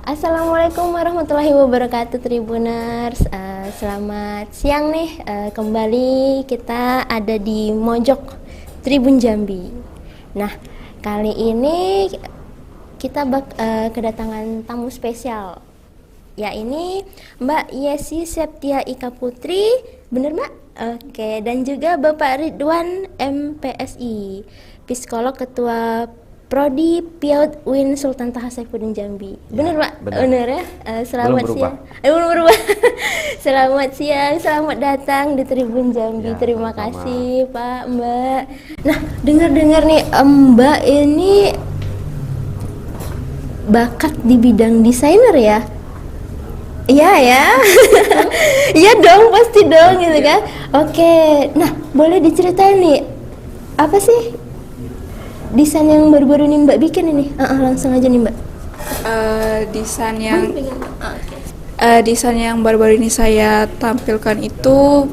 Assalamualaikum warahmatullahi wabarakatuh Tribuners. Selamat siang nih. Kembali kita ada di Mojok Tribun Jambi. Nah, kali ini kita kedatangan tamu spesial. Ya, ini Mbak Yesi Septia Ika Putri. Bener Mbak? Oke, dan juga Bapak Ridwan MPSI, psikolog ketua Prodi PIAUD UIN Sultan Taha Saifuddin Jambi. Benar Pak? Benar ya? Selamat siang. Belum berubah. Selamat siang, selamat datang di Tribun Jambi. Ya, terima kasih Pak, Mbak. Nah, dengar-dengar nih Mbak ini bakat di bidang desainer ya? Iya ya. Iya dong, pasti dong gitu kan. Oke. Nah, boleh diceritain nih apa sih desain yang baru-baru ini Mbak bikin ini? Langsung aja nih Mbak. Desain yang baru-baru ini saya tampilkan itu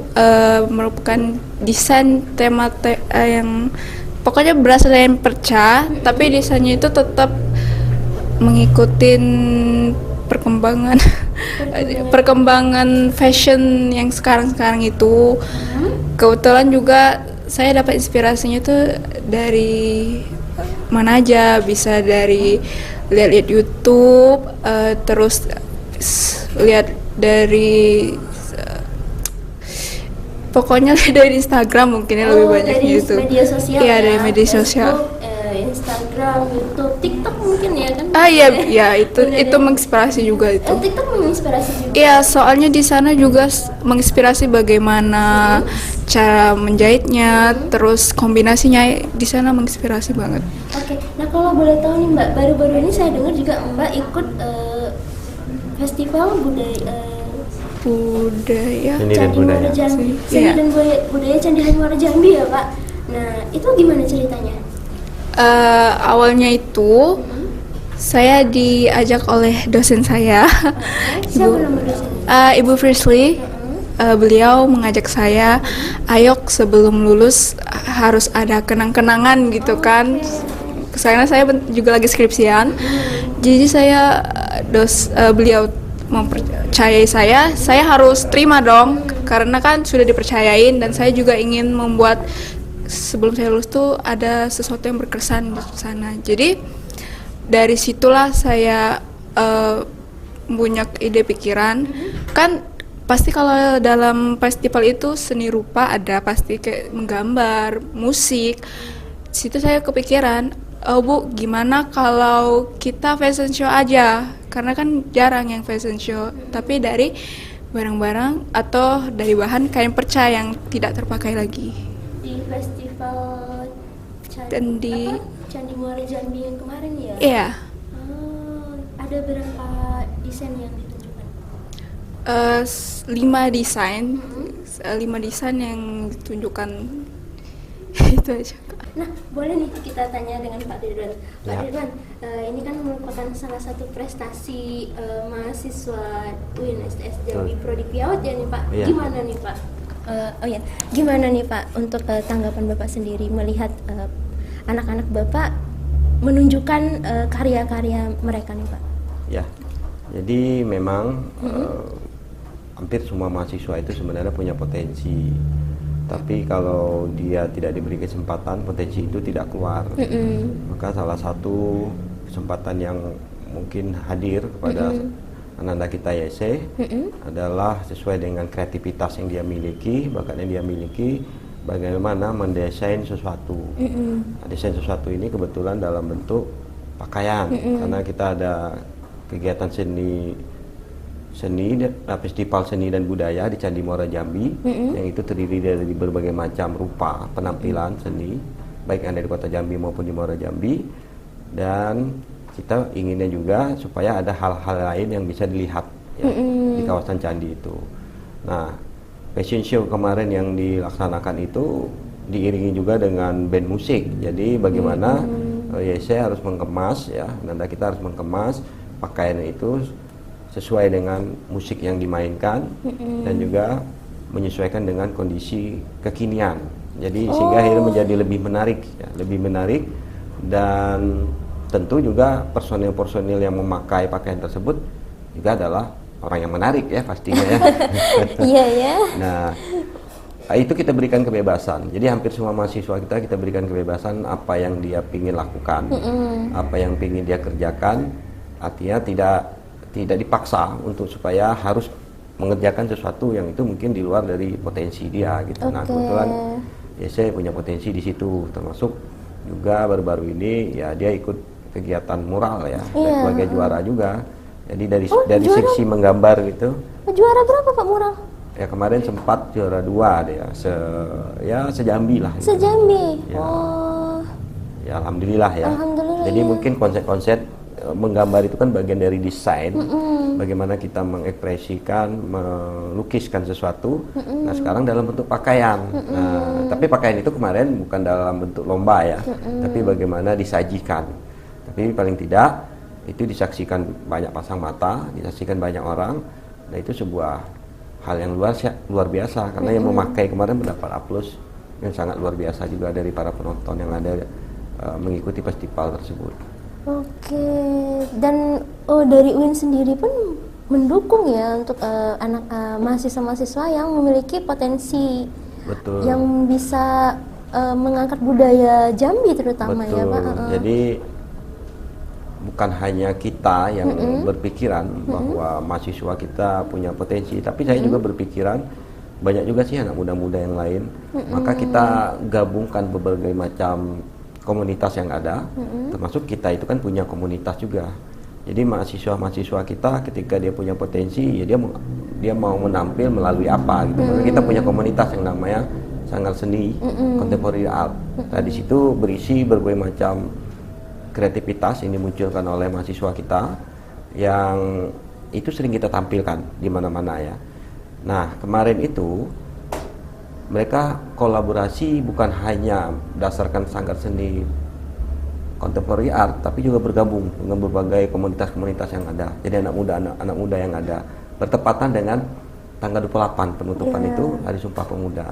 merupakan desain tema yang pokoknya berasal dari perca, tapi desainnya itu tetap mengikuti perkembangan fashion yang sekarang itu. Kebetulan juga saya dapat inspirasinya tuh dari mana aja, bisa dari lihat YouTube, terus lihat dari pokoknya dari Instagram mungkin lebih banyak gitu. Media sosial. Iya, dari media Facebook, sosial. Instagram, YouTube, TikTok mungkin ya kan? Iya, itu menginspirasi juga itu. TikTok menginspirasi juga. Iya, soalnya di sana juga menginspirasi bagaimana cara menjahitnya, terus kombinasinya di sana menginspirasi banget. Oke, nah kalau boleh tahu nih Mbak, baru-baru ini saya dengar juga Mbak ikut festival budaya Candi Muara Jambi. Seni dan budaya Candi Muara Jambi ya Pak. Nah, itu gimana ceritanya? Awalnya itu saya diajak oleh dosen saya, Siapa nama dosennya? Ibu Frisley. Beliau mengajak saya, ayo sebelum lulus harus ada kenang-kenangan gitu kan. Karena saya juga lagi skripsian, jadi beliau mempercayai saya harus terima dong, karena kan sudah dipercayain, dan saya juga ingin membuat sebelum saya lulus tuh ada sesuatu yang berkesan di sana. Jadi dari situlah saya punya ide pikiran. Kan pasti kalau dalam festival itu seni rupa ada, pasti kayak menggambar, musik. Situ saya kepikiran, Bu, gimana kalau kita fashion show aja? Karena kan jarang yang fashion show, tapi dari barang-barang atau dari bahan kain perca yang tidak terpakai lagi. Di festival Candi Muara Jambi yang kemarin ya? Iya. Ada berapa desain yang ditunjukkan? 5 desain yang ditunjukkan. Itu aja. Nah, boleh nih kita tanya dengan Pak Ridwan. Pak Ridwan, ini kan merupakan salah satu prestasi mahasiswa UIN STS Jambi Prodi PIAUD ya nih Pak. Ya. Gimana nih Pak? Gimana nih Pak untuk tanggapan Bapak sendiri melihat anak-anak Bapak menunjukkan karya-karya mereka nih Pak? Ya, jadi memang hampir semua mahasiswa itu sebenarnya punya potensi, tapi kalau dia tidak diberi kesempatan, potensi itu tidak keluar. Maka salah satu kesempatan yang mungkin hadir kepada Ananda kita Yese adalah sesuai dengan kreativitas yang dia miliki, bakat yang dia miliki, bagaimana mendesain sesuatu. Desain sesuatu ini kebetulan dalam bentuk pakaian, karena kita ada kegiatan festival seni dan budaya di Candi Muara Jambi, yang itu terdiri dari berbagai macam rupa penampilan seni, baik yang ada di Kota Jambi maupun di Muara Jambi. Dan kita inginnya juga supaya ada hal-hal lain yang bisa dilihat ya, di kawasan candi itu. Nah, fashion show kemarin yang dilaksanakan itu diiringi juga dengan band musik. Jadi bagaimana saya harus mengemas ya, Nanda kita harus mengemas pakaian itu sesuai dengan musik yang dimainkan dan juga menyesuaikan dengan kondisi kekinian. Jadi sehingga akhirnya menjadi lebih menarik ya, lebih menarik. Dan tentu juga personil-personil yang memakai pakaian tersebut juga adalah orang yang menarik ya pastinya ya. Iya ya. Nah, itu kita berikan kebebasan. Jadi hampir semua mahasiswa kita berikan kebebasan apa yang dia ingin lakukan, apa yang ingin dia kerjakan. Artinya tidak dipaksa untuk supaya harus mengerjakan sesuatu yang itu mungkin di luar dari potensi dia gitu. Nah, kebetulan ya saya punya potensi di situ, termasuk juga baru-baru ini ya dia ikut kegiatan mural ya, sebagai juara juga. Jadi dari seksi menggambar gitu. Juara berapa Pak mural? Ya kemarin sempat juara 2 dia, sejambi lah. Sejambi. Ya. Oh. Ya alhamdulillah ya. Alhamdulillah. Jadi mungkin konsep-konsep menggambar itu kan bagian dari desain. Bagaimana kita mengekspresikan, melukiskan sesuatu. Nah sekarang dalam bentuk pakaian. Nah tapi pakaian itu kemarin bukan dalam bentuk lomba ya, tapi bagaimana disajikan. Tapi paling tidak itu disaksikan banyak pasang mata, disaksikan banyak orang. Nah itu sebuah hal yang luar biasa karena yang memakai kemarin mendapat aplaus yang sangat luar biasa juga dari para penonton yang ada mengikuti festival tersebut. Oke, dan dari UIN sendiri pun mendukung ya untuk anak mahasiswa-mahasiswa yang memiliki potensi. Betul. Yang bisa mengangkat budaya Jambi terutama. Betul. Ya Pak. Jadi bukan hanya kita yang berpikiran bahwa mahasiswa kita punya potensi, tapi saya juga berpikiran banyak juga sih anak muda-muda yang lain. Maka kita gabungkan berbagai macam komunitas yang ada, termasuk kita itu kan punya komunitas juga. Jadi mahasiswa-mahasiswa kita ketika dia punya potensi, ya dia mau menampil melalui apa gitu. Maka kita punya komunitas yang namanya Sanggar Seni Contemporary Art. Nah di situ berisi berbagai macam kreativitas yang dimunculkan oleh mahasiswa kita yang itu sering kita tampilkan di mana-mana ya. Nah kemarin itu mereka kolaborasi bukan hanya berdasarkan Sanggar Seni Contemporary Art, tapi juga bergabung dengan berbagai komunitas-komunitas yang ada. Jadi anak muda yang ada bertepatan dengan tanggal 28 penutupan itu Hari Sumpah Pemuda.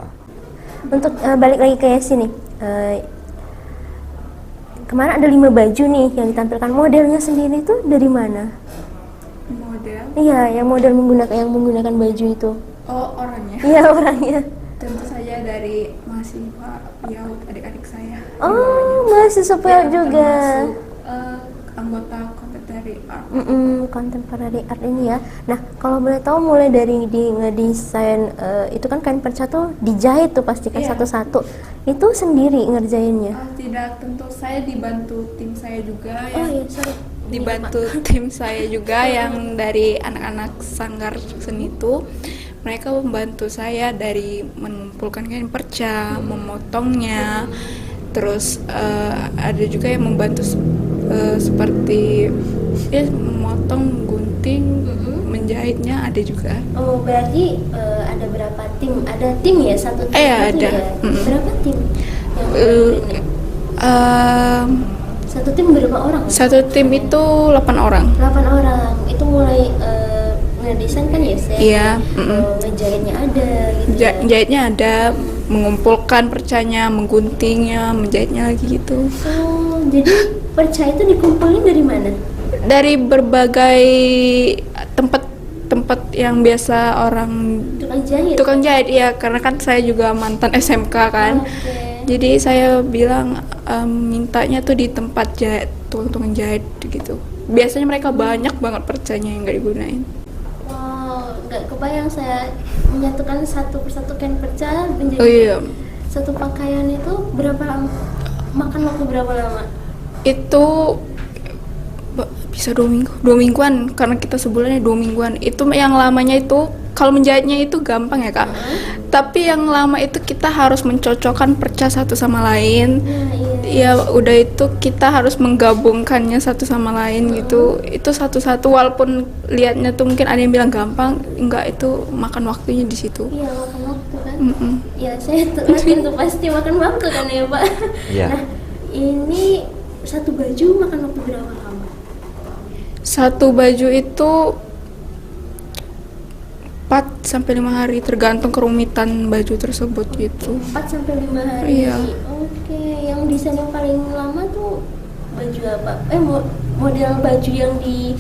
Untuk balik lagi ke sini. Kemarin ada 5 baju nih yang ditampilkan. Modelnya sendiri itu dari mana? Model? Iya, yang menggunakan baju itu. Oh, orangnya? Iya, orangnya. Tentu saja dari mahasiswa PIAUD, adik-adik saya. Oh, mahasiswa PIAUD juga. Anggota Contemporary Art. Contemporary Art ini ya. Nah, kalau boleh tahu mulai dari ngedesain itu kan kain perca tuh dijahit tuh pastikan satu-satu. Itu sendiri ngerjainnya? Tidak, tentu saya dibantu tim saya juga. Dibantu tim saya juga yang dari anak-anak Sanggar Seni itu. Mereka membantu saya dari mengumpulkan kain perca, memotongnya, terus ada juga yang membantu seperti memotong, gunting, menjahitnya ada juga. Oh, berarti ada berapa tim? Ada tim ya, satu tim? Ada. Ya? Berapa tim? Satu tim berapa orang? Satu tim itu 8 orang. 8 orang. Itu mulai ngedesain kan ya, saya? Iya. Ngejahitnya ada gitu. Jahitnya ada, mengumpulkan percanya, mengguntingnya, menjahitnya lagi gitu. Oh, jadi perca itu dikumpulin dari mana? Dari berbagai tempat yang biasa orang tukang jahit ya, karena kan saya juga mantan SMK kan. Jadi saya bilang mintanya tuh di tempat jahit, tukang jahit gitu. Biasanya mereka banyak banget percanya yang nggak digunain. Wow, nggak kebayang saya menyatukan satu persatu kain perca menjadi satu pakaian itu makan waktu berapa lama? Itu bisa 2 mingguan karena kita sebulannya 2 mingguan. Itu yang lamanya itu kalau menjahitnya itu gampang ya Kak, tapi yang lama itu kita harus mencocokkan perca satu sama lain. Ya udah itu kita harus menggabungkannya satu sama lain gitu. Itu satu-satu, walaupun lihatnya tuh mungkin ada yang bilang gampang, enggak, itu makan waktunya di situ. Iya, makan waktu kan. Ya saya yakin tuh pasti makan waktu kan ya Pak. Nah ini satu baju makan waktu berapa lama? Satu baju itu 4-5 hari, tergantung kerumitan baju tersebut gitu. 4-5 hari? Iya. Oke, yang desain yang paling lama tuh baju apa? Model baju yang di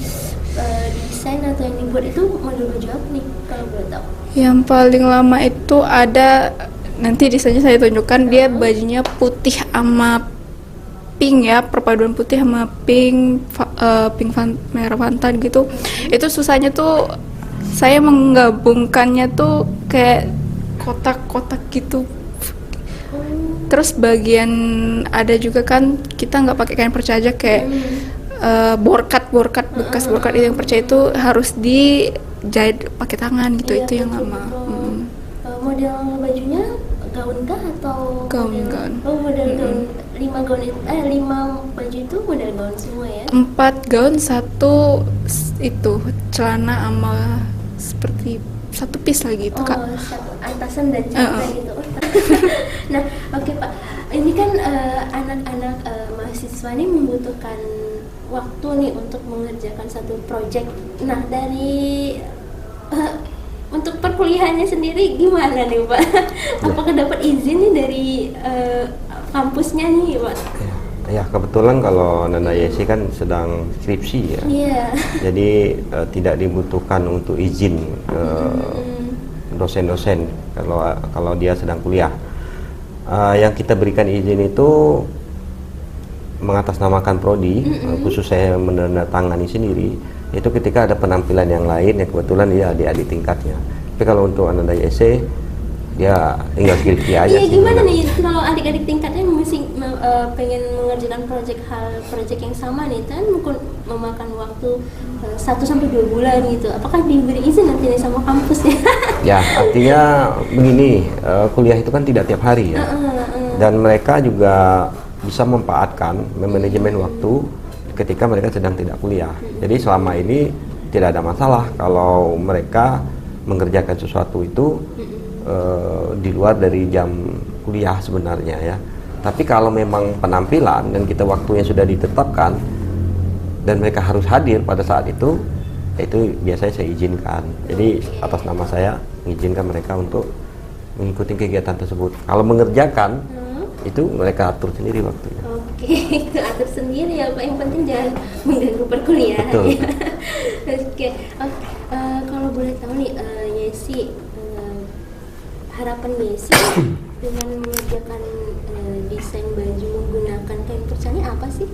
desain atau yang dibuat itu model baju apa nih kalau boleh tahu? Yang paling lama itu ada, nanti desainnya saya tunjukkan, dia bajunya putih sama pink ya, perpaduan putih sama pink, merah Fanta gitu. Itu susahnya tuh saya menggabungkannya tuh kayak kotak-kotak gitu. Terus bagian ada juga kan kita nggak pakai kain perca aja, kayak borkat bekas borkat yang perca itu harus dijahit pakai tangan gitu. Iya, itu yang betul, lama. betul. Model bajunya gaun kah atau Gaun. model gaun 5 gaun itu 5 baju itu model gaun semua ya? 4 gaun, 1 itu celana sama seperti 1 piece lagi itu, Kak. Satu atasan dan celana gitu. Nah, oke Pak. Ini kan anak-anak mahasiswa ini membutuhkan waktu nih untuk mengerjakan satu proyek. Nah, dari untuk perkuliahannya sendiri gimana nih Pak? Apakah dapat izin nih dari kampusnya nih Pak? Ya, kebetulan kalau Nanda Yesi kan sedang skripsi ya. Iya. Jadi tidak dibutuhkan untuk izin ke dosen-dosen kalau dia sedang kuliah. Yang kita berikan izin itu mengatasnamakan prodi, khusus saya menandatangani sendiri, itu ketika ada penampilan yang lain yang kebetulan dia adik-adik tingkatnya. Tapi kalau untuk Ananda YC, dia tinggal skripsi aja. Iya, sih gimana sebenarnya. nih kalau adik-adik tingkatnya masih pengen mengerjakan proyek yang sama nih, kan memakan waktu 1-2 bulan gitu. Apakah diberi izin nanti nih sama kampusnya? Ya, artinya begini, kuliah itu kan tidak tiap hari ya. Dan mereka juga bisa memanajemen waktu ketika mereka sedang tidak kuliah. Jadi selama ini tidak ada masalah kalau mereka mengerjakan sesuatu itu di luar dari jam kuliah sebenarnya ya. Tapi kalau memang penampilan dan kita waktunya sudah ditetapkan dan mereka harus hadir pada saat itu biasanya saya izinkan. Jadi atas nama saya mengizinkan mereka untuk mengikuti kegiatan tersebut. Kalau mengerjakan itu mereka atur sendiri waktunya. Oke, itu atur sendiri ya Pak. Yang penting jangan mengganggu perkuliahan. Betul. Ya. Oke, kalau boleh tahu nih, Yesi, harapan Yesi dengan mengerjakan desain baju menggunakan kain perca ini apa sih?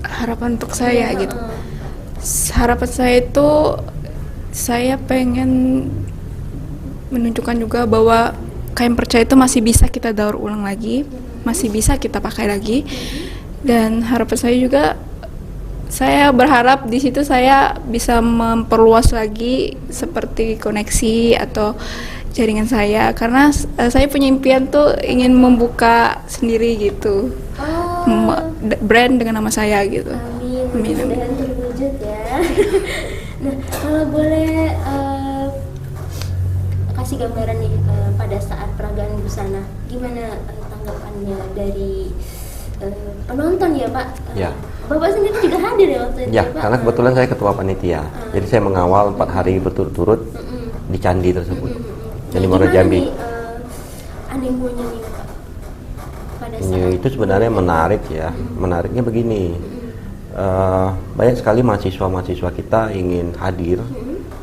Harapan untuk saya gitu. Harapan saya itu saya pengen menunjukkan juga bahwa kain perca itu masih bisa kita daur ulang lagi, masih bisa kita pakai lagi. Dan harapan saya juga, saya berharap di situ saya bisa memperluas lagi seperti koneksi atau jaringan saya, karena saya punya impian tuh ingin membuka sendiri gitu, brand dengan nama saya gitu. Amin. Mudah-mudahan terwujud ya. Nah, kalau boleh kasih gambaran nih pada saat peragaan busana, gimana tanggapannya dari penonton ya Pak? Ya. Bapak sendiri juga hadir ya waktu itu Ya, Pak? karena kebetulan saya ketua panitia, jadi saya mengawal 4 hari berturut-turut di candi tersebut. Candi Muara Jambi. Animonya nih Pak pada Ya, saat itu sebenarnya menarik ya. Menariknya begini, banyak sekali mahasiswa-mahasiswa kita ingin hadir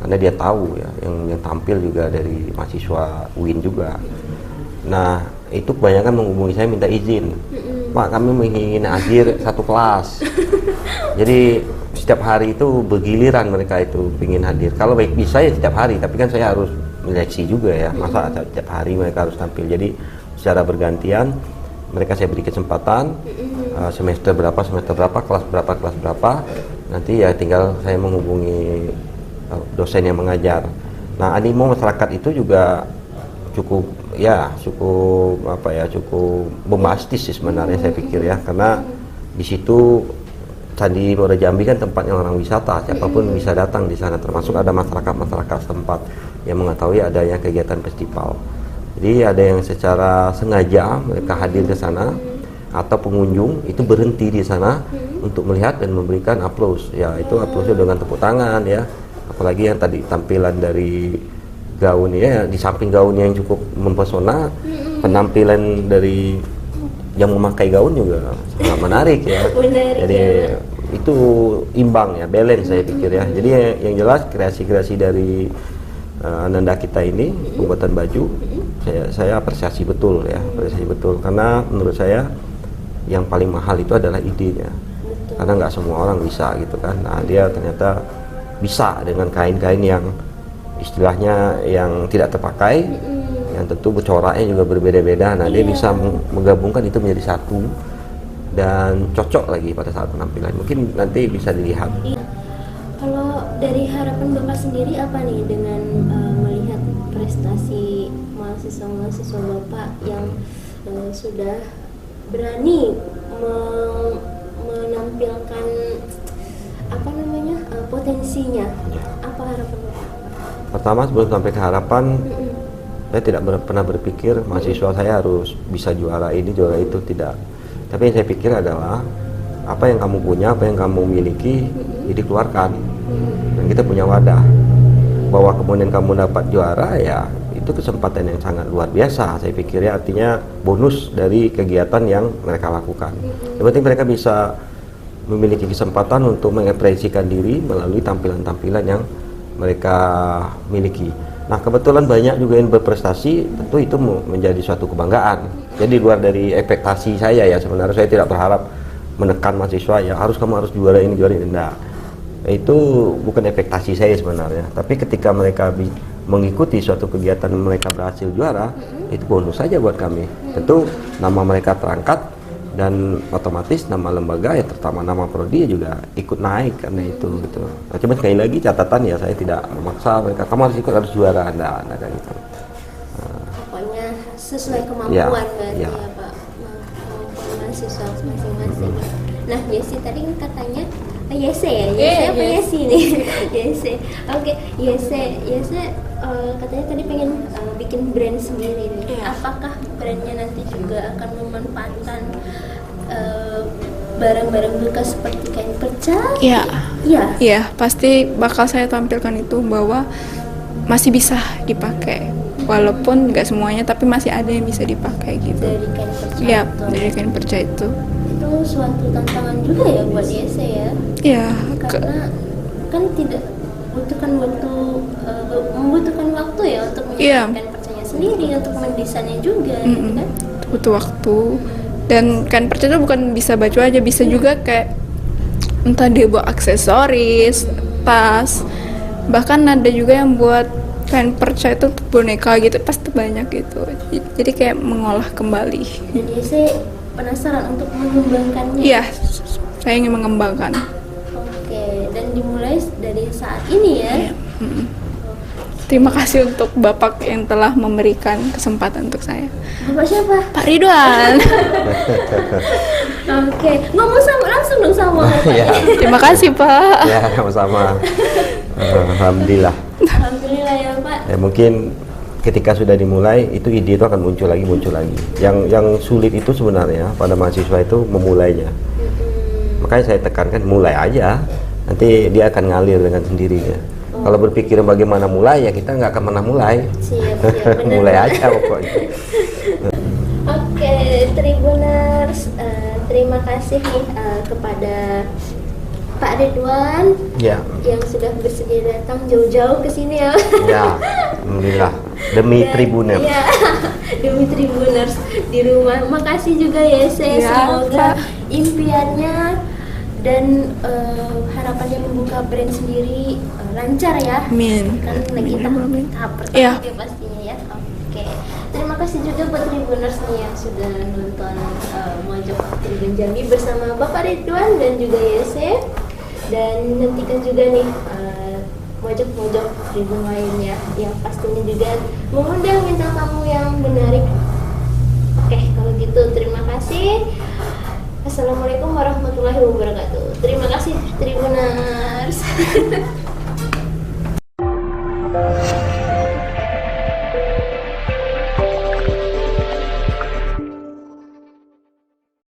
karena dia tahu ya, yang tampil juga dari mahasiswa UIN juga. Nah, itu kebanyakan menghubungi saya minta izin, Pak, kami ingin hadir satu kelas. Jadi setiap hari itu bergiliran mereka itu ingin hadir. Kalau baik bisa ya setiap hari, tapi kan saya harus seleksi juga ya, masa setiap hari mereka harus tampil. Jadi secara bergantian mereka saya beri kesempatan, semester berapa, kelas berapa, nanti ya tinggal saya menghubungi dosen yang mengajar. Nah, animo masyarakat itu juga cukup bombastis sih sebenarnya saya pikir ya, karena di situ Candi Muara Jambi kan tempatnya orang wisata, siapapun bisa datang di sana, termasuk ada masyarakat setempat yang mengetahui adanya kegiatan festival. Jadi ada yang secara sengaja mereka hadir ke sana, atau pengunjung itu berhenti di sana untuk melihat dan memberikan aplaus. Ya, itu aplausnya dengan tepuk tangan ya. Apalagi yang tadi tampilan dari gaun ya, di samping gaunnya yang cukup mempesona, penampilan dari yang memakai gaun juga sangat menarik ya. Menarik, Jadi ya. itu imbang ya, balance saya pikir ya. Jadi yang jelas kreasi-kreasi dari Ananda kita ini pembuatan baju, saya apresiasi betul ya, apresiasi betul karena menurut saya yang paling mahal itu adalah idenya. Karena nggak semua orang bisa gitu kan. Nah dia ternyata bisa dengan kain-kain yang istilahnya yang tidak terpakai, yang tentu coraknya juga berbeda-beda. Nah dia bisa menggabungkan itu menjadi satu dan cocok lagi pada saat penampilan. Mungkin nanti bisa dilihat. Kalau dari harapan Bapak sendiri apa nih dengan melihat prestasi mahasiswa-mahasiswa Bapak yang sudah berani menampilkan apa namanya potensinya? Apa harapan Bapak? Pertama sebelum sampai ke harapan, saya tidak pernah berpikir mahasiswa saya harus bisa juara ini juara itu, tidak. Tapi yang saya pikir adalah apa yang kamu punya, apa yang kamu miliki, dikeluarkan. Dan kita punya wadah bahwa kemudian kamu dapat juara ya itu kesempatan yang sangat luar biasa. Saya pikir ya artinya bonus dari kegiatan yang mereka lakukan. Yang penting mereka bisa memiliki kesempatan untuk mengekspresikan diri melalui tampilan-tampilan yang mereka miliki. Nah kebetulan banyak juga yang berprestasi, tentu itu menjadi suatu kebanggaan. Jadi luar dari ekspektasi saya ya, sebenarnya saya tidak berharap menekan mahasiswa ya kamu harus juara ini enggak. Itu bukan ekspektasi saya sebenarnya. Tapi ketika mereka mengikuti suatu kegiatan mereka berhasil juara, itu bonus saja buat kami. Tentu nama mereka terangkat dan otomatis nama lembaga ya terutama nama prodi juga ikut naik karena itu gitu. Nah, cuma sekali lagi catatan ya saya tidak memaksa mereka kamu harus ikut harus juara, enggak kayak gitu. Pokoknya sesuai kemampuan berarti ya Pak, kemampuan mahasiswa masing-masing. Nah Yesi tadi katanya Yese ya? Yese apa Yesi nih? Yese. Oke, Yese katanya tadi pengen bikin brand sendiri nih. Apakah brandnya nanti juga akan memanfaatkan barang-barang bekas seperti kain perca? Iya, pasti bakal saya tampilkan itu bahwa masih bisa dipakai. Walaupun nggak semuanya, tapi masih ada yang bisa dipakai gitu. Dari kain perca. Iya, dari kain perca itu. Itu suatu tantangan juga ya buat Yese ya? Iya. Karena kan tidak membutuhkan waktu ya untuk menyiapkan percaya sendiri, untuk mendesainnya juga, gitu kan? Butuh waktu. Dan kain perca itu bukan bisa baju aja, bisa juga kayak entah dia buat aksesoris, tas, bahkan ada juga yang buat kain perca itu untuk boneka gitu, pasti banyak gitu. Jadi kayak mengolah kembali. Dan Yese penasaran untuk mengembangkannya? Iya, saya ingin mengembangkan. Oke, dan dimulai dari saat ini ya? Iya. Terima kasih untuk Bapak yang telah memberikan kesempatan untuk saya. Bapak siapa? Pak Ridwan. Oke, ngomong langsung dong sama Bapak. Ya. Terima kasih Pak. Ya sama-sama. Alhamdulillah. Alhamdulillah ya Pak. Ya mungkin ketika sudah dimulai itu ide itu akan muncul lagi. Yang sulit itu sebenarnya pada mahasiswa itu memulainya. Makanya saya tekankan mulai aja, nanti dia akan ngalir dengan sendirinya. Kalau berpikir bagaimana mulai ya kita nggak akan pernah mulai. Siap, benar. Mulai aja pokoknya. Oke, Tribuners, terima kasih nih kepada Pak Ridwan yang sudah bersedia datang jauh-jauh ke sini ya. Ya, alhamdulillah. Demi Tribuners. Ya, demi Tribuners di rumah. Makasih juga ya, semoga impiannya dan harapannya membuka brand sendiri lancar ya. Amin. Kan lagi tahap pertama ya pastinya ya. Oke. Terima kasih juga buat Tribuners nih yang sudah nonton Mojok Tribun Jambi bersama Bapak Ridwan dan juga Yese. Dan nantikan juga nih Mojok-Mojok Tribun lainnya yang pastinya juga mengundang bintang tamu yang menarik. Oke, kalau gitu terima kasih. Assalamualaikum warahmatullahi wabarakatuh. Terima kasih Tribuners.